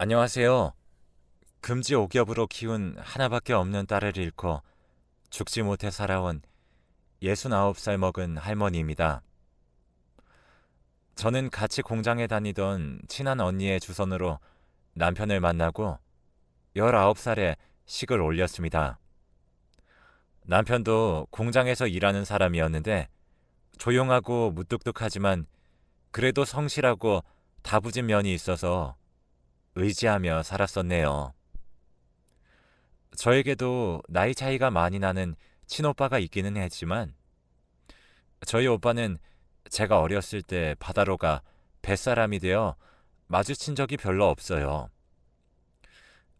안녕하세요. 금지 옥엽으로 키운 하나밖에 없는 딸을 잃고 죽지 못해 살아온 69살 먹은 할머니입니다. 저는 같이 공장에 다니던 친한 언니의 주선으로 남편을 만나고 19살에 식을 올렸습니다. 남편도 공장에서 일하는 사람이었는데 조용하고 무뚝뚝하지만 그래도 성실하고 다부진 면이 있어서 의지하며 살았었네요. 저에게도 나이 차이가 많이 나는 친오빠가 있기는 했지만 저희 오빠는 제가 어렸을 때 바다로 가 뱃사람이 되어 마주친 적이 별로 없어요.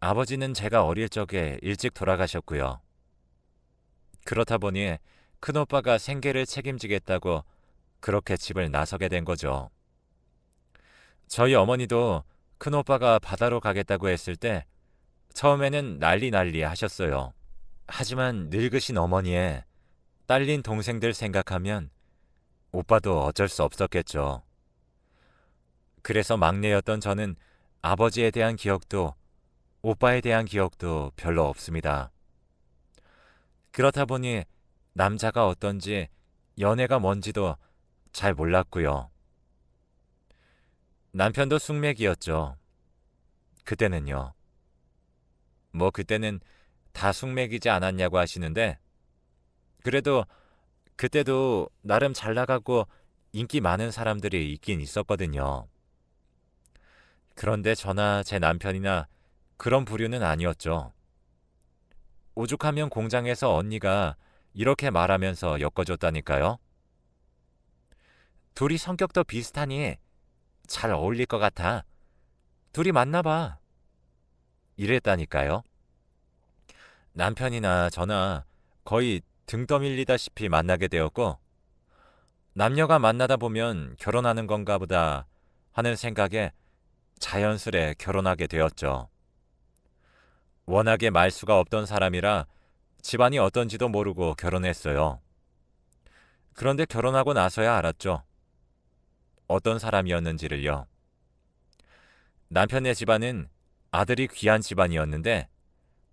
아버지는 제가 어릴 적에 일찍 돌아가셨고요. 그렇다 보니 큰오빠가 생계를 책임지겠다고 그렇게 집을 나서게 된 거죠. 저희 어머니도 큰오빠가 바다로 가겠다고 했을 때 처음에는 난리 하셨어요. 하지만 늙으신 어머니의 딸린 동생들 생각하면 오빠도 어쩔 수 없었겠죠. 그래서 막내였던 저는 아버지에 대한 기억도 오빠에 대한 기억도 별로 없습니다. 그렇다 보니 남자가 어떤지 연애가 뭔지도 잘 몰랐고요. 남편도 숙맥이었죠. 그때는요. 뭐 그때는 다 숙맥이지 않았냐고 하시는데 그래도 그때도 나름 잘 나가고 인기 많은 사람들이 있긴 있었거든요. 그런데 저나 제 남편이나 그런 부류는 아니었죠. 오죽하면 공장에서 언니가 이렇게 말하면서 엮어줬다니까요. 둘이 성격도 비슷하니 잘 어울릴 것 같아. 둘이 만나봐. 이랬다니까요. 남편이나 저나 거의 등 떠밀리다시피 만나게 되었고 남녀가 만나다 보면 결혼하는 건가 보다 하는 생각에 자연스레 결혼하게 되었죠. 워낙에 말수가 없던 사람이라 집안이 어떤지도 모르고 결혼했어요. 그런데 결혼하고 나서야 알았죠. 어떤 사람이었는지를요. 남편의 집안은 아들이 귀한 집안이었는데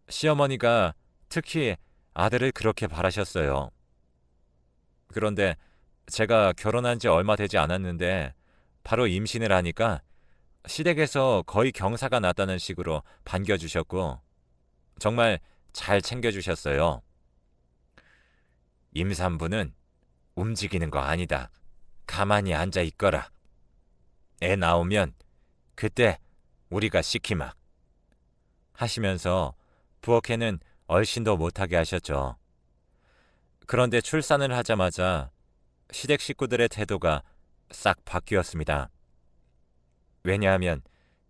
시어머니가 특히 아들을 그렇게 바라셨어요. 그런데 제가 결혼한 지 얼마 되지 않았는데 바로 임신을 하니까 시댁에서 거의 경사가 났다는 식으로 반겨주셨고 정말 잘 챙겨주셨어요. 임산부는 움직이는 거 아니다. 가만히 앉아 있거라. 애 나오면 그때 우리가 시키마. 하시면서 부엌에는 얼씬도 못하게 하셨죠. 그런데 출산을 하자마자 시댁 식구들의 태도가 싹 바뀌었습니다. 왜냐하면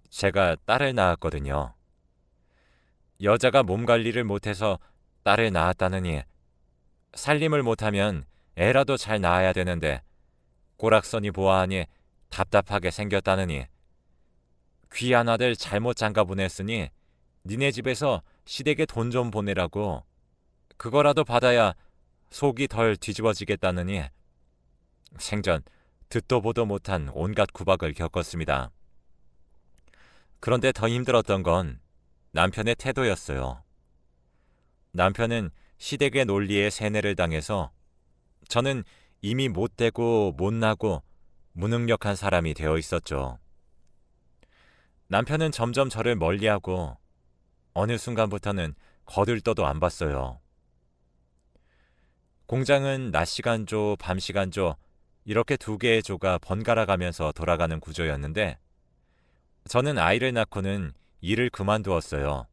제가 딸을 낳았거든요. 여자가 몸 관리를 못해서 딸을 낳았다느니 살림을 못하면 애라도 잘 낳아야 되는데 꼬락서니 보아하니 답답하게 생겼다느니 귀한 아들 잘못 장가 보냈으니 니네 집에서 시댁에 돈 좀 보내라고 그거라도 받아야 속이 덜 뒤집어지겠다느니 생전 듣도 보도 못한 온갖 구박을 겪었습니다. 그런데 더 힘들었던 건 남편의 태도였어요. 남편은 시댁의 논리에 세뇌를 당해서 저는 이미 못되고 못나고 무능력한 사람이 되어 있었죠. 남편은 점점 저를 멀리하고 어느 순간부터는 거들떠도 안 봤어요. 공장은 낮 시간조, 밤 시간조 이렇게 두 개의 조가 번갈아 가면서 돌아가는 구조였는데 저는 아이를 낳고는 일을 그만두었어요.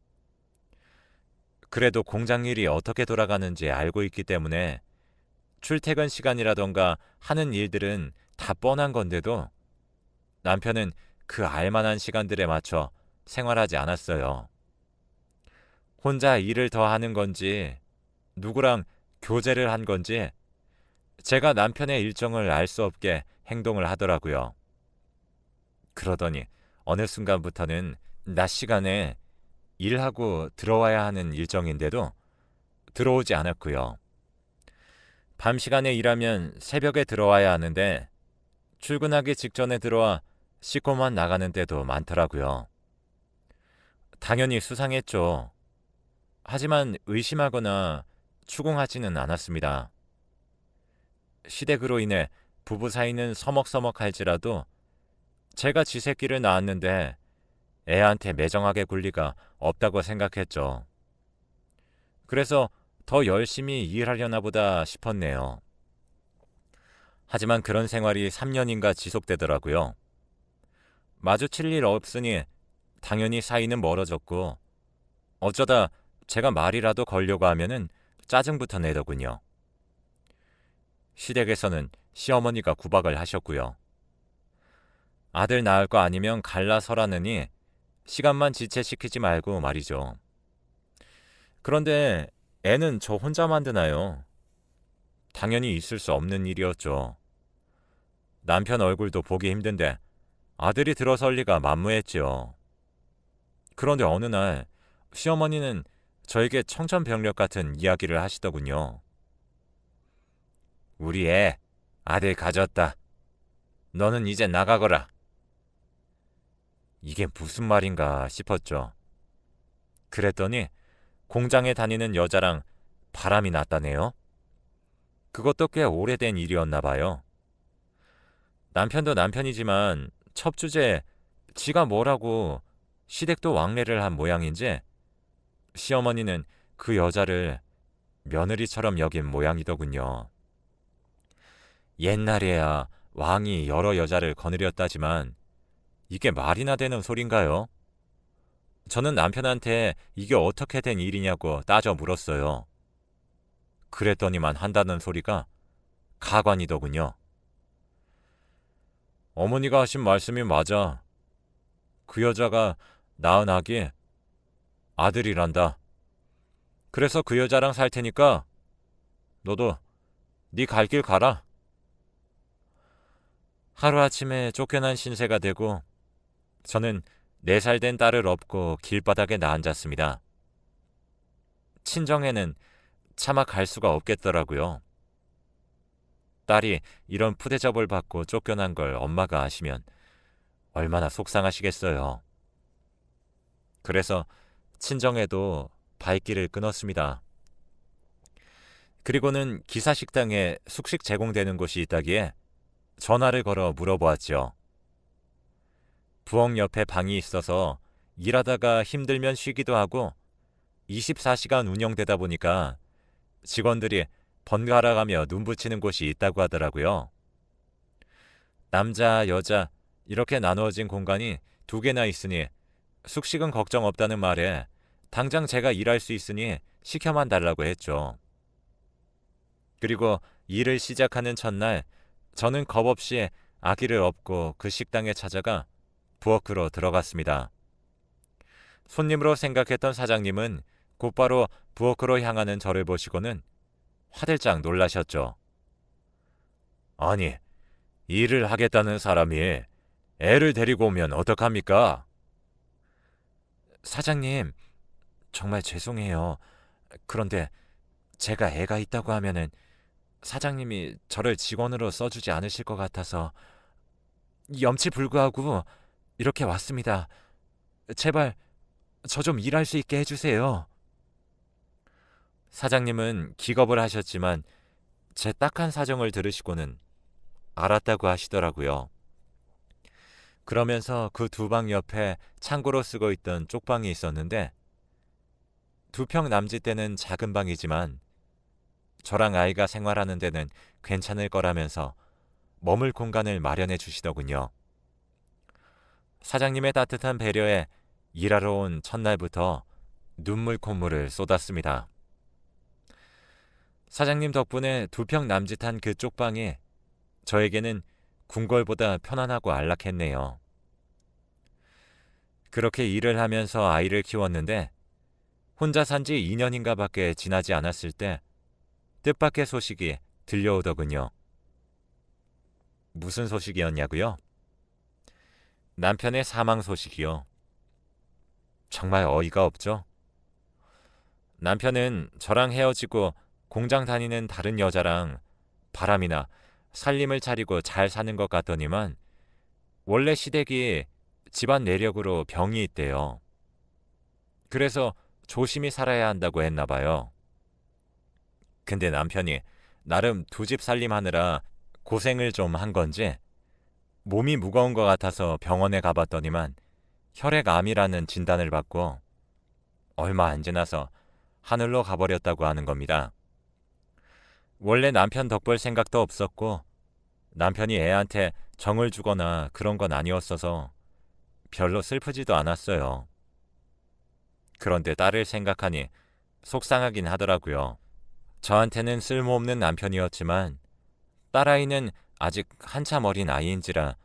그래도 공장 일이 어떻게 돌아가는지 알고 있기 때문에 출퇴근 시간이라던가 하는 일들은 다 뻔한 건데도 남편은 그 알만한 시간들에 맞춰 생활하지 않았어요. 혼자 일을 더 하는 건지 누구랑 교제를 한 건지 제가 남편의 일정을 알 수 없게 행동을 하더라고요. 그러더니 어느 순간부터는 낮 시간에 일하고 들어와야 하는 일정인데도 들어오지 않았고요. 밤 시간에 일하면 새벽에 들어와야 하는데 출근하기 직전에 들어와 씻고만 나가는 때도 많더라고요. 당연히 수상했죠. 하지만 의심하거나 추궁하지는 않았습니다. 시댁으로 인해 부부 사이는 서먹서먹할지라도 제가 지 새끼를 낳았는데 애한테 매정하게 굴 리가 없다고 생각했죠. 그래서 더 열심히 일하려나 보다 싶었네요. 하지만 그런 생활이 3년인가 지속되더라고요. 마주칠 일 없으니 당연히 사이는 멀어졌고 어쩌다 제가 말이라도 걸려고 하면은 짜증부터 내더군요. 시댁에서는 시어머니가 구박을 하셨고요. 아들 낳을 거 아니면 갈라서라느니 시간만 지체시키지 말고 말이죠. 그런데 애는 저 혼자 만드나요? 당연히 있을 수 없는 일이었죠. 남편 얼굴도 보기 힘든데 아들이 들어설 리가 만무했지요. 그런데 어느 날 시어머니는 저에게 청천벽력 같은 이야기를 하시더군요. 우리 애 아들 가졌다. 너는 이제 나가거라. 이게 무슨 말인가 싶었죠. 그랬더니 공장에 다니는 여자랑 바람이 났다네요. 그것도 꽤 오래된 일이었나 봐요. 남편도 남편이지만 첩주제 지가 뭐라고 시댁도 왕래를 한 모양인지 시어머니는 그 여자를 며느리처럼 여긴 모양이더군요. 옛날에야 왕이 여러 여자를 거느렸다지만 이게 말이나 되는 소린가요? 저는 남편한테 이게 어떻게 된 일이냐고 따져 물었어요. 그랬더니만 한다는 소리가 가관이더군요. 어머니가 하신 말씀이 맞아. 그 여자가 낳은 아기 아들이란다. 그래서 그 여자랑 살 테니까 너도 네 갈 길 가라. 하루아침에 쫓겨난 신세가 되고 저는 4살 된 딸을 업고 길바닥에 나앉았습니다. 친정에는 차마 갈 수가 없겠더라고요. 딸이 이런 푸대접을 받고 쫓겨난 걸 엄마가 아시면 얼마나 속상하시겠어요. 그래서 친정에도 발길을 끊었습니다. 그리고는 기사식당에 숙식 제공되는 곳이 있다기에 전화를 걸어 물어보았죠. 부엌 옆에 방이 있어서 일하다가 힘들면 쉬기도 하고 24시간 운영되다 보니까 직원들이 번갈아 가며 눈붙이는 곳이 있다고 하더라고요. 남자, 여자 이렇게 나누어진 공간이 2개나 있으니 숙식은 걱정 없다는 말에 당장 제가 일할 수 있으니 시켜만 달라고 했죠. 그리고 일을 시작하는 첫날 저는 겁없이 아기를 업고 그 식당에 찾아가 부엌으로 들어갔습니다. 손님으로 생각했던 사장님은 곧바로 부엌으로 향하는 저를 보시고는 화들짝 놀라셨죠. 아니, 일을 하겠다는 사람이 애를 데리고 오면 어떡합니까? 사장님, 정말 죄송해요. 그런데 제가 애가 있다고 하면은 사장님이 저를 직원으로 써주지 않으실 것 같아서 염치불구하고 이렇게 왔습니다. 제발 저 좀 일할 수 있게 해주세요. 사장님은 기겁을 하셨지만 제 딱한 사정을 들으시고는 알았다고 하시더라고요. 그러면서 그 2방 옆에 창고로 쓰고 있던 쪽방이 있었는데 2평 남짓되는 작은 방이지만 저랑 아이가 생활하는 데는 괜찮을 거라면서 머물 공간을 마련해 주시더군요. 사장님의 따뜻한 배려에 일하러 온 첫날부터 눈물 콧물을 쏟았습니다. 사장님 덕분에 2평 남짓한 그 쪽방이 저에게는 궁궐보다 편안하고 안락했네요. 그렇게 일을 하면서 아이를 키웠는데 혼자 산 지 2년인가 밖에 지나지 않았을 때 뜻밖의 소식이 들려오더군요. 무슨 소식이었냐고요? 남편의 사망 소식이요. 정말 어이가 없죠? 남편은 저랑 헤어지고 공장 다니는 다른 여자랑 바람이나 살림을 차리고 잘 사는 것 같더니만 원래 시댁이 집안 내력으로 병이 있대요. 그래서 조심히 살아야 한다고 했나 봐요. 근데 남편이 나름 두 집 살림하느라 고생을 좀 한 건지 몸이 무거운 것 같아서 병원에 가봤더니만 혈액암이라는 진단을 받고 얼마 안 지나서 하늘로 가버렸다고 하는 겁니다. 원래 남편 덕볼 생각도 없었고 남편이 애한테 정을 주거나 그런 건 아니었어서 별로 슬프지도 않았어요. 그런데 딸을 생각하니 속상하긴 하더라고요. 저한테는 쓸모없는 남편이었지만 딸아이는 아직 한참 어린 아이인지라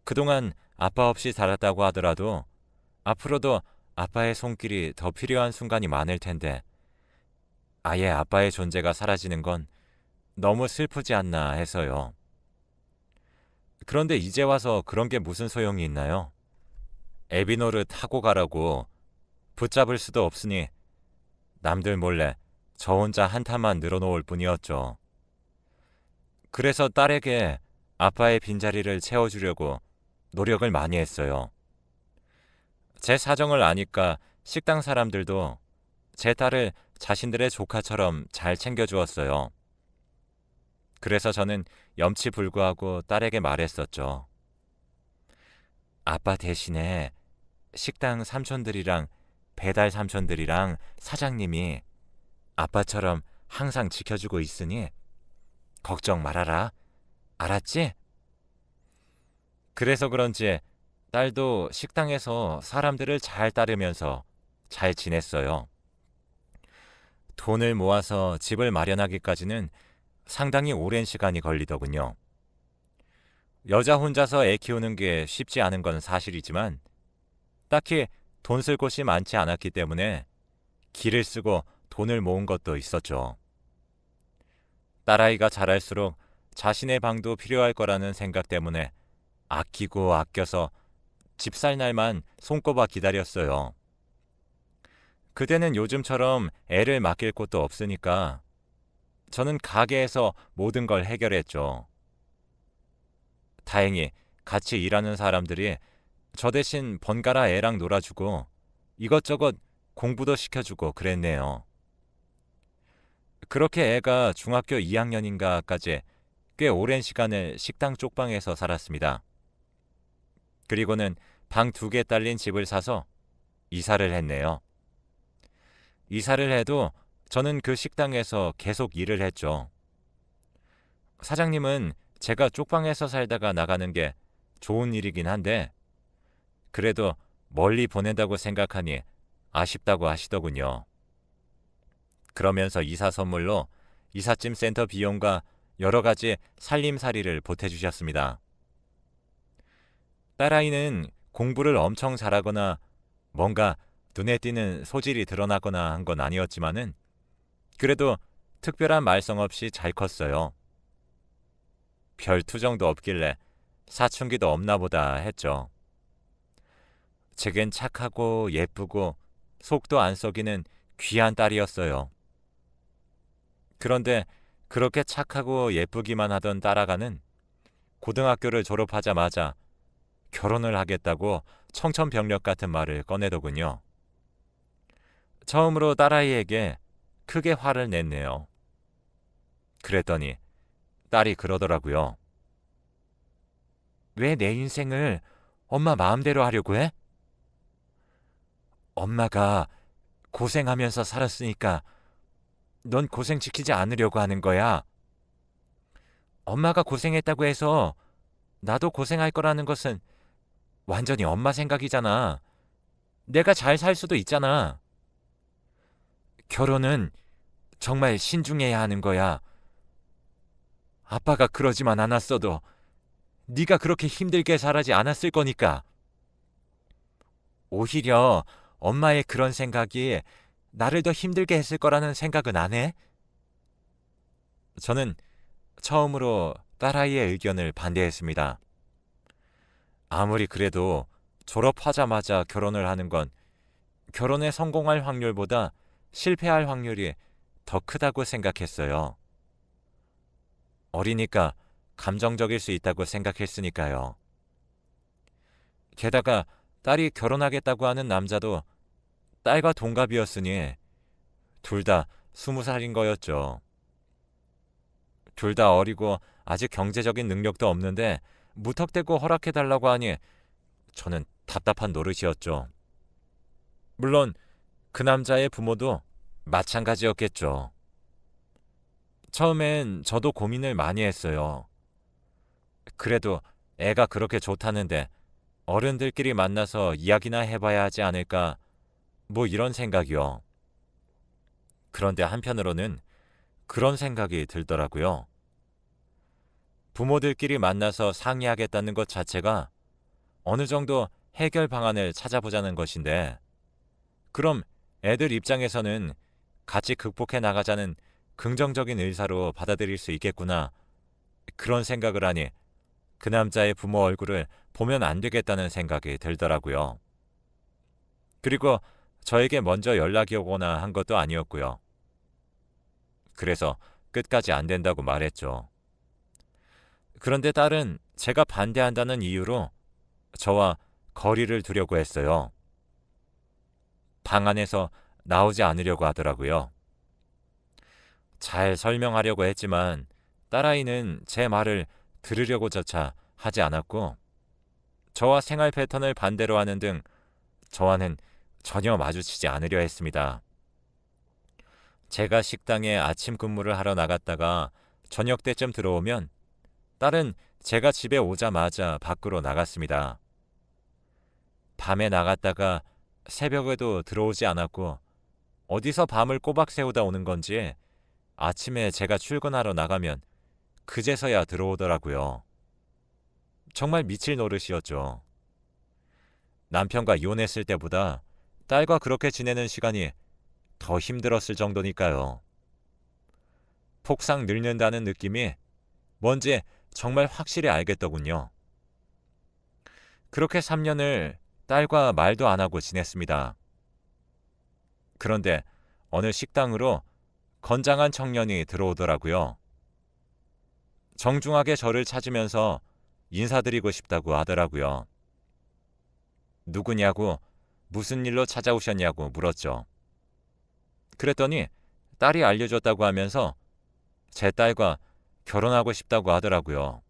그동안 아빠 없이 살았다고 하더라도 앞으로도 아빠의 손길이 더 필요한 순간이 많을 텐데 아예 아빠의 존재가 사라지는 건 너무 슬프지 않나 해서요. 그런데 이제 와서 그런 게 무슨 소용이 있나요? 에비노를 타고 가라고 붙잡을 수도 없으니 남들 몰래 저 혼자 한탄만 늘어놓을 뿐이었죠. 그래서 딸에게 아빠의 빈자리를 채워주려고 노력을 많이 했어요. 제 사정을 아니까 식당 사람들도 제 딸을 자신들의 조카처럼 잘 챙겨주었어요. 그래서 저는 염치불구하고 딸에게 말했었죠. 아빠 대신에 식당 삼촌들이랑 배달 삼촌들이랑 사장님이 아빠처럼 항상 지켜주고 있으니 걱정 말아라. 알았지? 그래서 그런지 딸도 식당에서 사람들을 잘 따르면서 잘 지냈어요. 돈을 모아서 집을 마련하기까지는 상당히 오랜 시간이 걸리더군요. 여자 혼자서 애 키우는 게 쉽지 않은 건 사실이지만 딱히 돈 쓸 곳이 많지 않았기 때문에 기를 쓰고 돈을 모은 것도 있었죠. 딸아이가 자랄수록 자신의 방도 필요할 거라는 생각 때문에 아끼고 아껴서 집 살 날만 손꼽아 기다렸어요. 그때는 요즘처럼 애를 맡길 곳도 없으니까 저는 가게에서 모든 걸 해결했죠. 다행히 같이 일하는 사람들이 저 대신 번갈아 애랑 놀아주고 이것저것 공부도 시켜주고 그랬네요. 그렇게 애가 중학교 2학년인가까지 꽤 오랜 시간을 식당 쪽방에서 살았습니다. 그리고는 방 2개 딸린 집을 사서 이사를 했네요. 이사를 해도 저는 그 식당에서 계속 일을 했죠. 사장님은 제가 쪽방에서 살다가 나가는 게 좋은 일이긴 한데 그래도 멀리 보낸다고 생각하니 아쉽다고 하시더군요. 그러면서 이사 선물로 이삿짐 센터 비용과 여러 가지 살림살이를 보태주셨습니다. 딸아이는 공부를 엄청 잘하거나 뭔가 눈에 띄는 소질이 드러나거나 한 건 아니었지만은 그래도 특별한 말썽 없이 잘 컸어요. 별 투정도 없길래 사춘기도 없나 보다 했죠. 제겐 착하고 예쁘고 속도 안 썩이는 귀한 딸이었어요. 그런데 그렇게 착하고 예쁘기만 하던 딸아가는 고등학교를 졸업하자마자 결혼을 하겠다고 청천벽력 같은 말을 꺼내더군요. 처음으로 딸아이에게 크게 화를 냈네요. 그랬더니 딸이 그러더라고요. 왜 내 인생을 엄마 마음대로 하려고 해? 엄마가 고생하면서 살았으니까 넌 고생시키지 않으려고 하는 거야. 엄마가 고생했다고 해서 나도 고생할 거라는 것은 완전히 엄마 생각이잖아. 내가 잘 살 수도 있잖아. 결혼은 정말 신중해야 하는 거야. 아빠가 그러지만 않았어도 네가 그렇게 힘들게 자라지 않았을 거니까. 오히려 엄마의 그런 생각이 나를 더 힘들게 했을 거라는 생각은 안 해? 저는 처음으로 딸아이의 의견을 반대했습니다. 아무리 그래도 졸업하자마자 결혼을 하는 건 결혼에 성공할 확률보다 실패할 확률이 더 크다고 생각했어요. 어리니까 감정적일 수 있다고 생각했으니까요. 게다가 딸이 결혼하겠다고 하는 남자도 딸과 동갑이었으니 둘 다 20살인 거였죠. 둘 다 어리고 아직 경제적인 능력도 없는데 무턱대고 허락해달라고 하니 저는 답답한 노릇이었죠. 물론 그 남자의 부모도 마찬가지였겠죠. 처음엔 저도 고민을 많이 했어요. 그래도 애가 그렇게 좋다는데 어른들끼리 만나서 이야기나 해봐야 하지 않을까, 뭐 이런 생각이요. 그런데 한편으로는 그런 생각이 들더라고요. 부모들끼리 만나서 상의하겠다는 것 자체가 어느 정도 해결 방안을 찾아보자는 것인데, 그럼 애들 입장에서는 같이 극복해 나가자는 긍정적인 의사로 받아들일 수 있겠구나, 그런 생각을 하니 그 남자의 부모 얼굴을 보면 안 되겠다는 생각이 들더라고요. 그리고 저에게 먼저 연락이 오거나 한 것도 아니었고요. 그래서 끝까지 안 된다고 말했죠. 그런데 딸은 제가 반대한다는 이유로 저와 거리를 두려고 했어요. 방 안에서 나오지 않으려고 하더라고요. 잘 설명하려고 했지만 딸아이는 제 말을 들으려고조차 하지 않았고, 저와 생활 패턴을 반대로 하는 등 저와는 전혀 마주치지 않으려 했습니다. 제가 식당에 아침 근무를 하러 나갔다가 저녁 때쯤 들어오면 딸은 제가 집에 오자마자 밖으로 나갔습니다. 밤에 나갔다가 새벽에도 들어오지 않았고, 어디서 밤을 꼬박 새우다 오는 건지 아침에 제가 출근하러 나가면 그제서야 들어오더라고요. 정말 미칠 노릇이었죠. 남편과 이혼했을 때보다 딸과 그렇게 지내는 시간이 더 힘들었을 정도니까요. 폭삭 늙는다는 느낌이 뭔지 정말 확실히 알겠더군요. 그렇게 3년을 딸과 말도 안 하고 지냈습니다. 그런데 어느 식당으로 건장한 청년이 들어오더라고요. 정중하게 저를 찾으면서 인사드리고 싶다고 하더라고요. 누구냐고, 무슨 일로 찾아오셨냐고 물었죠. 그랬더니 딸이 알려줬다고 하면서 제 딸과 결혼하고 싶다고 하더라고요.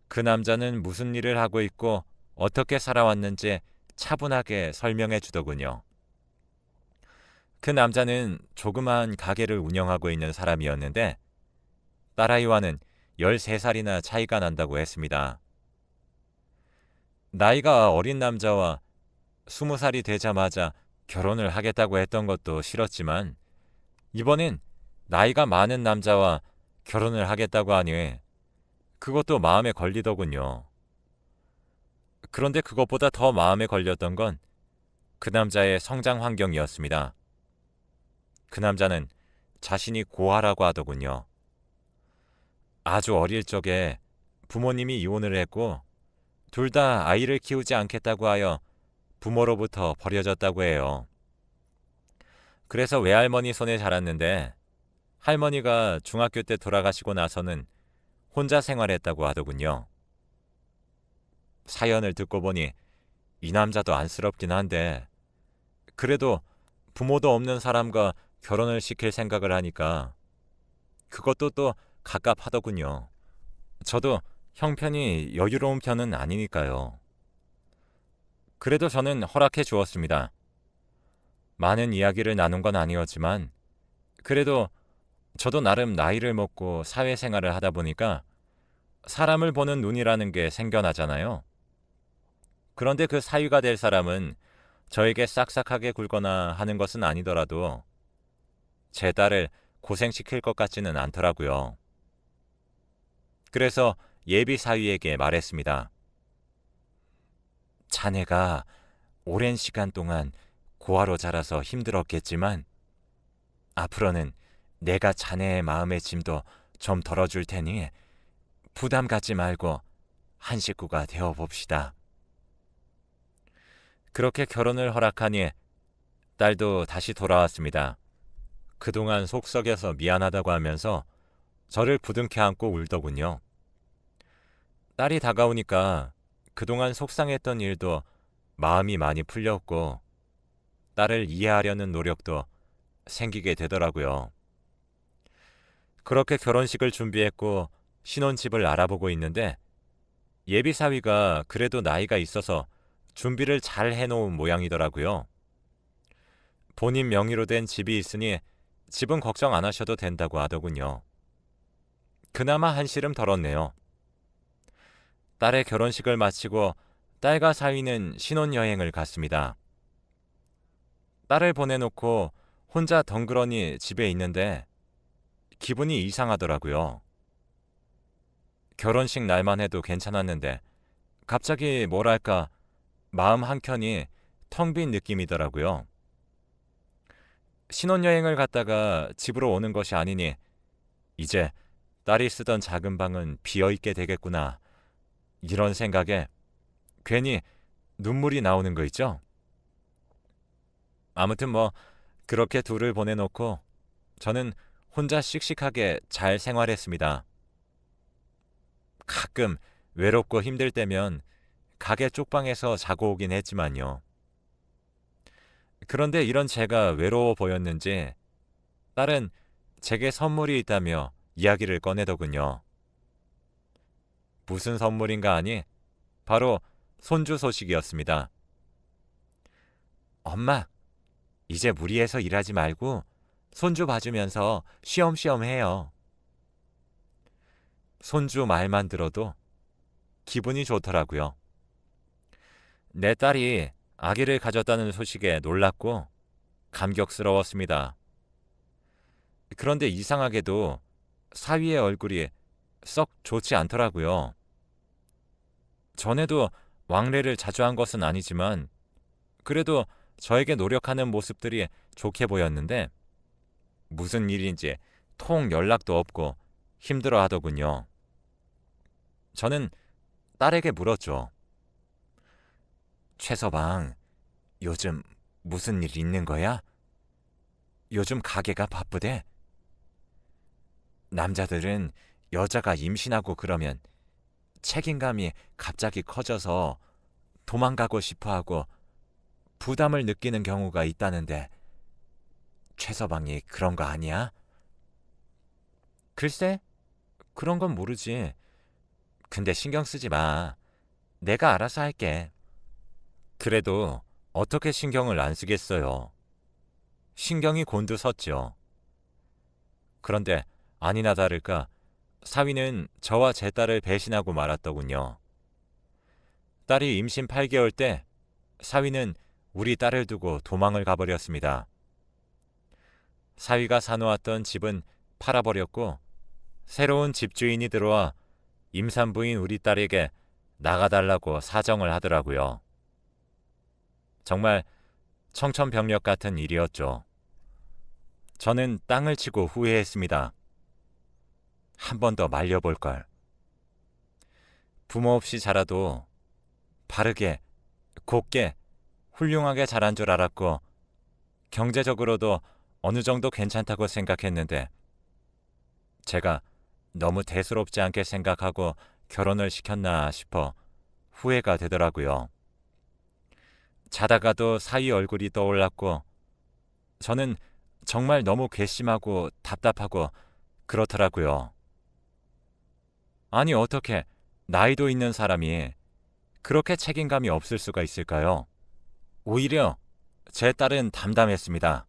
그 남자는 무슨 일을 하고 있고 어떻게 살아왔는지 차분하게 설명해 주더군요. 그 남자는 조그마한 가게를 운영하고 있는 사람이었는데 딸아이와는 13살이나 차이가 난다고 했습니다. 나이가 어린 남자와 20살이 되자마자 결혼을 하겠다고 했던 것도 싫었지만 이번엔 나이가 많은 남자와 결혼을 하겠다고 하니 그것도 마음에 걸리더군요. 그런데 그것보다 더 마음에 걸렸던 건 그 남자의 성장 환경이었습니다. 그 남자는 자신이 고아라고 하더군요. 아주 어릴 적에 부모님이 이혼을 했고 둘 다 아이를 키우지 않겠다고 하여 부모로부터 버려졌다고 해요. 그래서 외할머니 손에 자랐는데 할머니가 중학교 때 돌아가시고 나서는 혼자 생활했다고 하더군요. 사연을 듣고 보니 이 남자도 안쓰럽긴 한데 그래도 부모도 없는 사람과 결혼을 시킬 생각을 하니까 그것도 또 갑갑하더군요. 저도 형편이 여유로운 편은 아니니까요. 그래도 저는 허락해 주었습니다. 많은 이야기를 나눈 건 아니었지만 그래도 저도 나름 나이를 먹고 사회생활을 하다 보니까 사람을 보는 눈이라는 게 생겨나잖아요. 그런데 그 사위가 될 사람은 저에게 싹싹하게 굴거나 하는 것은 아니더라도 제 딸을 고생시킬 것 같지는 않더라고요. 그래서 예비 사위에게 말했습니다. 자네가 오랜 시간 동안 고아로 자라서 힘들었겠지만 앞으로는 내가 자네의 마음의 짐도 좀 덜어줄 테니 부담 갖지 말고 한 식구가 되어봅시다. 그렇게 결혼을 허락하니 딸도 다시 돌아왔습니다. 그동안 속 썩여서 미안하다고 하면서 저를 부둥켜 안고 울더군요. 딸이 다가오니까 그동안 속상했던 일도 마음이 많이 풀렸고 딸을 이해하려는 노력도 생기게 되더라고요. 그렇게 결혼식을 준비했고 신혼집을 알아보고 있는데 예비 사위가 그래도 나이가 있어서 준비를 잘 해놓은 모양이더라고요. 본인 명의로 된 집이 있으니 집은 걱정 안 하셔도 된다고 하더군요. 그나마 한시름 덜었네요. 딸의 결혼식을 마치고 딸과 사위는 신혼여행을 갔습니다. 딸을 보내놓고 혼자 덩그러니 집에 있는데 기분이 이상하더라고요. 결혼식 날만 해도 괜찮았는데 갑자기 뭐랄까 마음 한켠이 텅 빈 느낌이더라고요. 신혼여행을 갔다가 집으로 오는 것이 아니니 이제 딸이 쓰던 작은 방은 비어있게 되겠구나. 이런 생각에 괜히 눈물이 나오는 거 있죠? 아무튼 그렇게 둘을 보내놓고 저는 혼자 씩씩하게 잘 생활했습니다. 가끔 외롭고 힘들 때면 가게 쪽방에서 자고 오긴 했지만요. 그런데 이런 제가 외로워 보였는지 딸은 제게 선물이 있다며 이야기를 꺼내더군요. 무슨 선물인가 하니 바로 손주 소식이었습니다. 엄마, 이제 무리해서 일하지 말고 손주 봐주면서 쉬엄쉬엄 해요. 손주 말만 들어도 기분이 좋더라고요. 내 딸이 아기를 가졌다는 소식에 놀랐고 감격스러웠습니다. 그런데 이상하게도 사위의 얼굴이 썩 좋지 않더라고요. 전에도 왕래를 자주 한 것은 아니지만 그래도 저에게 노력하는 모습들이 좋게 보였는데 무슨 일인지 통 연락도 없고 힘들어 하더군요. 저는 딸에게 물었죠. 최서방, 요즘 무슨 일 있는 거야? 요즘 가게가 바쁘대? 남자들은 여자가 임신하고 그러면 책임감이 갑자기 커져서 도망가고 싶어하고 부담을 느끼는 경우가 있다는데 최서방이 그런 거 아니야? 글쎄, 그런 건 모르지. 근데 신경 쓰지 마. 내가 알아서 할게. 그래도 어떻게 신경을 안 쓰겠어요. 신경이 곤두섰죠. 그런데 아니나 다를까 사위는 저와 제 딸을 배신하고 말았더군요. 딸이 임신 8개월 때 사위는 우리 딸을 두고 도망을 가버렸습니다. 사위가 사놓았던 집은 팔아버렸고 새로운 집주인이 들어와 임산부인 우리 딸에게 나가달라고 사정을 하더라고요. 정말 청천벽력 같은 일이었죠. 저는 땅을 치고 후회했습니다. 한 번 더 말려볼걸. 부모 없이 자라도 바르게, 곱게, 훌륭하게 자란 줄 알았고 경제적으로도 어느 정도 괜찮다고 생각했는데 제가 너무 대수롭지 않게 생각하고 결혼을 시켰나 싶어 후회가 되더라고요. 자다가도 사위 얼굴이 떠올랐고 저는 정말 너무 괘씸하고 답답하고 그렇더라고요. 아니 어떻게 나이도 있는 사람이 그렇게 책임감이 없을 수가 있을까요? 오히려 제 딸은 담담했습니다.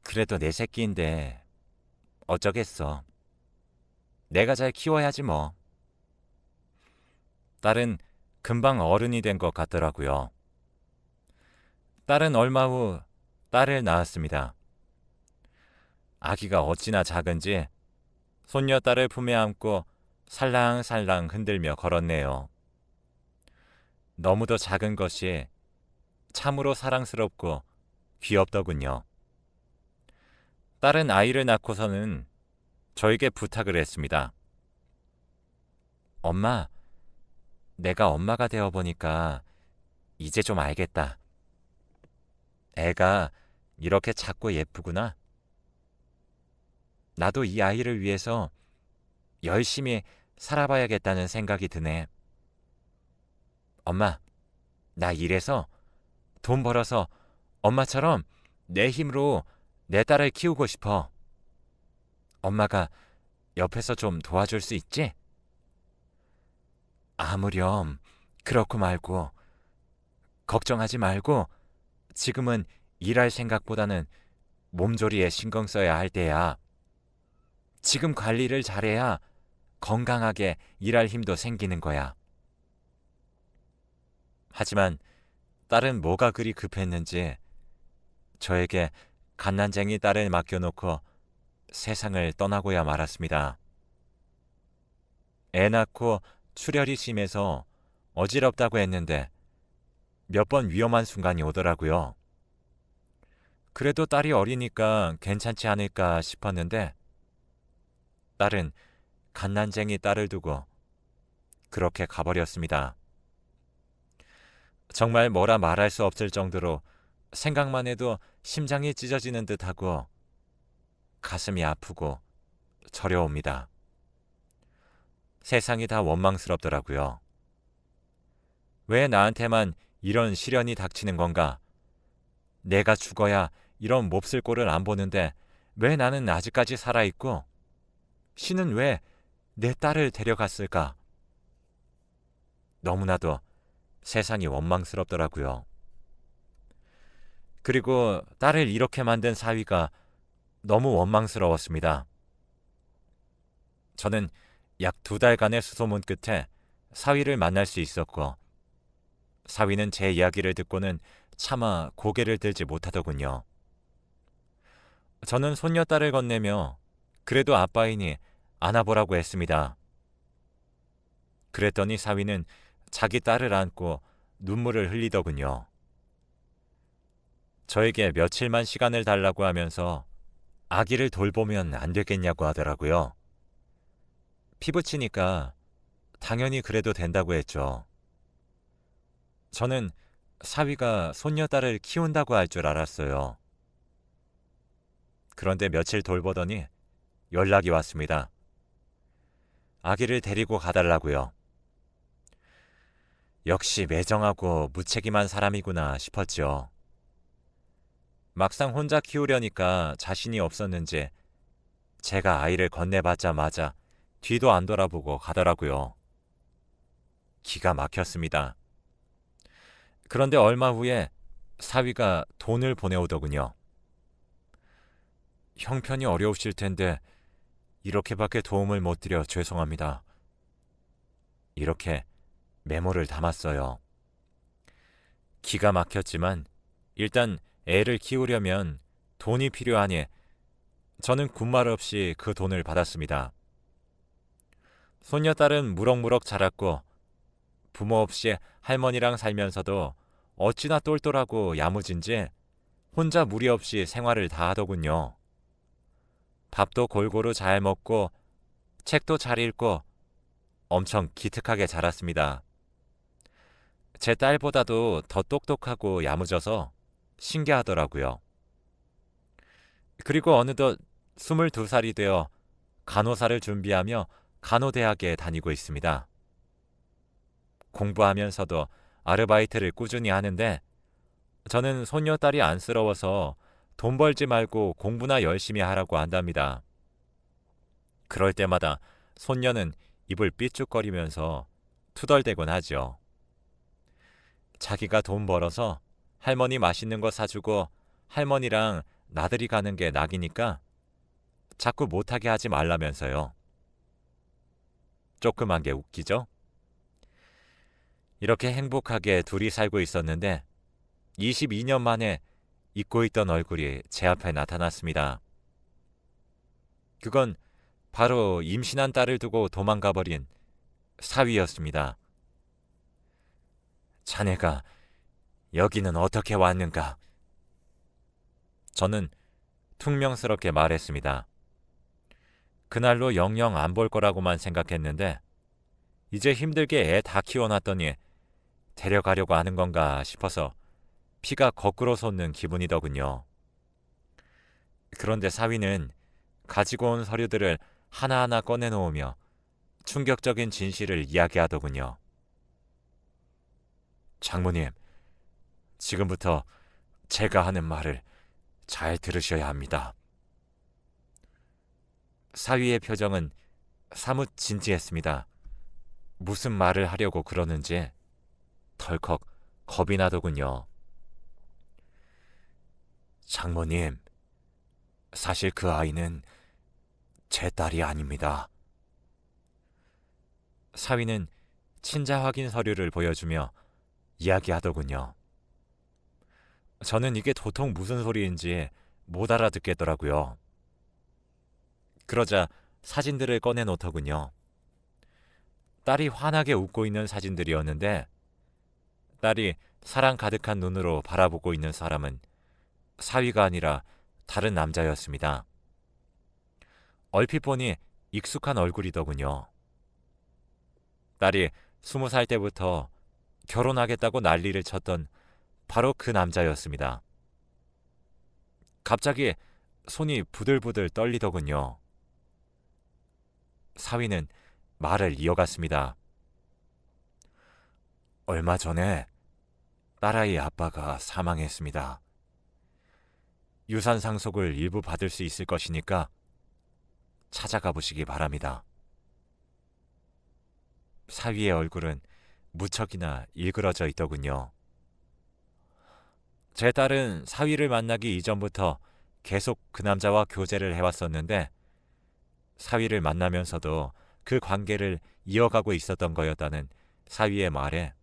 그래도 내 새끼인데 어쩌겠어. 내가 잘 키워야지 뭐. 딸은 금방 어른이 된 것 같더라고요. 딸은 얼마 후 딸을 낳았습니다. 아기가 어찌나 작은지 손녀딸을 품에 안고 살랑살랑 흔들며 걸었네요. 너무도 작은 것이 참으로 사랑스럽고 귀엽더군요. 딸은 아이를 낳고서는 저에게 부탁을 했습니다. 엄마, 내가 엄마가 되어보니까 이제 좀 알겠다. 애가 이렇게 작고 예쁘구나. 나도 이 아이를 위해서 열심히 살아봐야겠다는 생각이 드네. 엄마, 나 이래서 돈 벌어서 엄마처럼 내 힘으로 내 딸을 키우고 싶어. 엄마가 옆에서 좀 도와줄 수 있지? 아무렴 그렇고 말고 걱정하지 말고 지금은 일할 생각보다는 몸조리에 신경 써야 할 때야. 지금 관리를 잘해야 건강하게 일할 힘도 생기는 거야. 하지만 딸은 뭐가 그리 급했는지 저에게 갓난쟁이 딸을 맡겨놓고 세상을 떠나고야 말았습니다. 애 낳고 출혈이 심해서 어지럽다고 했는데 몇 번 위험한 순간이 오더라고요. 그래도 딸이 어리니까 괜찮지 않을까 싶었는데 딸은 갓난쟁이 딸을 두고 그렇게 가버렸습니다. 정말 뭐라 말할 수 없을 정도로 생각만 해도 심장이 찢어지는 듯하고 가슴이 아프고 저려옵니다. 세상이 다 원망스럽더라고요. 왜 나한테만 이런 시련이 닥치는 건가? 내가 죽어야 이런 몹쓸 꼴을 안 보는데 왜 나는 아직까지 살아있고 신은 왜 내 딸을 데려갔을까? 너무나도 세상이 원망스럽더라고요. 그리고 딸을 이렇게 만든 사위가 너무 원망스러웠습니다. 저는 약 2달간의 수소문 끝에 사위를 만날 수 있었고 사위는 제 이야기를 듣고는 차마 고개를 들지 못하더군요. 저는 손녀딸을 건네며 그래도 아빠이니 안아보라고 했습니다. 그랬더니 사위는 자기 딸을 안고 눈물을 흘리더군요. 저에게 며칠만 시간을 달라고 하면서 아기를 돌보면 안 되겠냐고 하더라고요. 피부치니까 당연히 그래도 된다고 했죠. 저는 사위가 손녀딸을 키운다고 할 줄 알았어요. 그런데 며칠 돌보더니 연락이 왔습니다. 아기를 데리고 가달라고요. 역시 매정하고 무책임한 사람이구나 싶었죠. 막상 혼자 키우려니까 자신이 없었는지 제가 아이를 건네받자마자 뒤도 안 돌아보고 가더라고요. 기가 막혔습니다. 그런데 얼마 후에 사위가 돈을 보내오더군요. 형편이 어려우실 텐데 이렇게밖에 도움을 못 드려 죄송합니다. 이렇게 메모를 담았어요. 기가 막혔지만 일단 애를 키우려면 돈이 필요하니 저는 군말 없이 그 돈을 받았습니다. 손녀딸은 무럭무럭 자랐고 부모 없이 할머니랑 살면서도 어찌나 똘똘하고 야무진지 혼자 무리 없이 생활을 다 하더군요. 밥도 골고루 잘 먹고 책도 잘 읽고 엄청 기특하게 자랐습니다. 제 딸보다도 더 똑똑하고 야무져서 신기하더라고요. 그리고 어느덧 22살이 되어 간호사를 준비하며 간호대학에 다니고 있습니다. 공부하면서도 아르바이트를 꾸준히 하는데 저는 손녀딸이 안쓰러워서 돈 벌지 말고 공부나 열심히 하라고 한답니다. 그럴 때마다 손녀는 입을 삐죽거리면서 투덜대곤 하죠. 자기가 돈 벌어서 할머니 맛있는 거 사주고 할머니랑 나들이 가는 게 낙이니까 자꾸 못하게 하지 말라면서요. 조그만 게 웃기죠? 이렇게 행복하게 둘이 살고 있었는데 22년 만에 잊고 있던 얼굴이 제 앞에 나타났습니다. 그건 바로 임신한 딸을 두고 도망가버린 사위였습니다. 자네가 여기는 어떻게 왔는가? 저는 퉁명스럽게 말했습니다. 그날로 영영 안 볼 거라고만 생각했는데 이제 힘들게 애 다 키워놨더니 데려가려고 하는 건가 싶어서 피가 거꾸로 솟는 기분이더군요. 그런데 사위는 가지고 온 서류들을 하나하나 꺼내놓으며 충격적인 진실을 이야기하더군요. 장모님, 지금부터 제가 하는 말을 잘 들으셔야 합니다. 사위의 표정은 사뭇 진지했습니다. 무슨 말을 하려고 그러는지 덜컥 겁이 나더군요. 장모님, 사실 그 아이는 제 딸이 아닙니다. 사위는 친자 확인 서류를 보여주며 이야기하더군요. 저는 이게 도통 무슨 소리인지 못 알아듣겠더라고요. 그러자 사진들을 꺼내놓더군요. 딸이 환하게 웃고 있는 사진들이었는데 딸이 사랑 가득한 눈으로 바라보고 있는 사람은 사위가 아니라 다른 남자였습니다. 얼핏 보니 익숙한 얼굴이더군요. 딸이 20살 때부터 결혼하겠다고 난리를 쳤던 바로 그 남자였습니다. 갑자기 손이 부들부들 떨리더군요. 사위는 말을 이어갔습니다. 얼마 전에 딸아이 아빠가 사망했습니다. 유산 상속을 일부 받을 수 있을 것이니까 찾아가 보시기 바랍니다. 사위의 얼굴은 무척이나 일그러져 있더군요. 제 딸은 사위를 만나기 이전부터 계속 그 남자와 교제를 해왔었는데 사위를 만나면서도 그 관계를 이어가고 있었던 거였다는 사위의 말에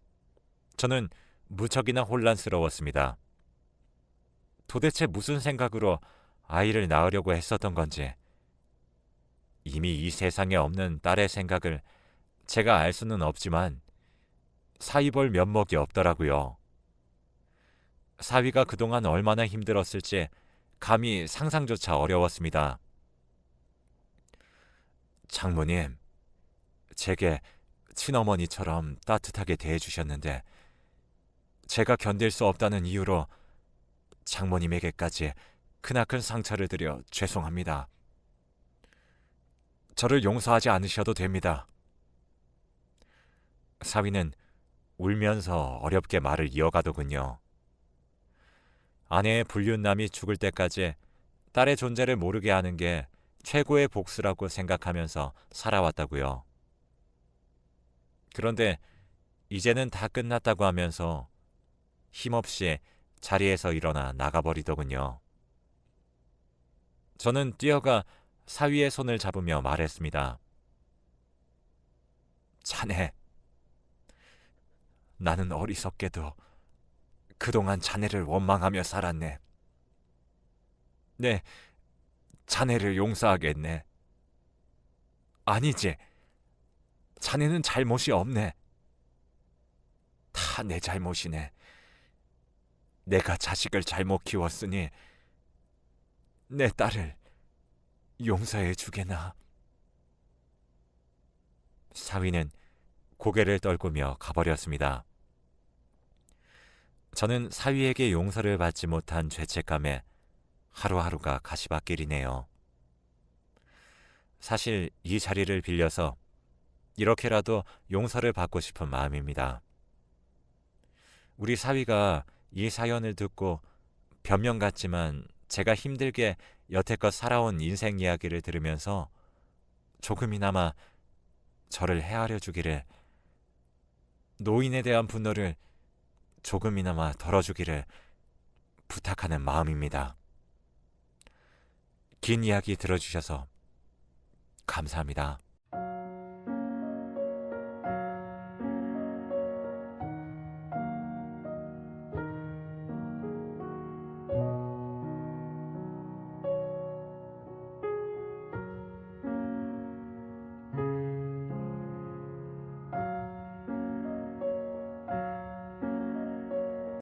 저는 무척이나 혼란스러웠습니다. 도대체 무슨 생각으로 아이를 낳으려고 했었던 건지, 이미 이 세상에 없는 딸의 생각을 제가 알 수는 없지만 사위 볼 면목이 없더라고요. 사위가 그동안 얼마나 힘들었을지 감히 상상조차 어려웠습니다. 장모님, 제게 친어머니처럼 따뜻하게 대해주셨는데 제가 견딜 수 없다는 이유로 장모님에게까지 크나큰 상처를 드려 죄송합니다. 저를 용서하지 않으셔도 됩니다. 사위는 울면서 어렵게 말을 이어가더군요. 아내의 불륜남이 죽을 때까지 딸의 존재를 모르게 하는 게 최고의 복수라고 생각하면서 살아왔다고요. 그런데 이제는 다 끝났다고 하면서 힘없이 자리에서 일어나 나가버리더군요. 저는 뛰어가 사위의 손을 잡으며 말했습니다. 자네, 나는 어리석게도 그동안 자네를 원망하며 살았네. 네, 자네를 용서하겠네. 아니지, 자네는 잘못이 없네. 다 내 잘못이네. 내가 자식을 잘못 키웠으니 내 딸을 용서해 주게나. 사위는 고개를 떨구며 가버렸습니다. 저는 사위에게 용서를 받지 못한 죄책감에 하루하루가 가시밭길이네요. 사실 이 자리를 빌려서 이렇게라도 용서를 받고 싶은 마음입니다. 우리 사위가 이 사연을 듣고 변명 같지만 제가 힘들게 여태껏 살아온 인생 이야기를 들으면서 조금이나마 저를 헤아려 주기를, 노인에 대한 분노를 조금이나마 덜어주기를 부탁하는 마음입니다. 긴 이야기 들어주셔서 감사합니다.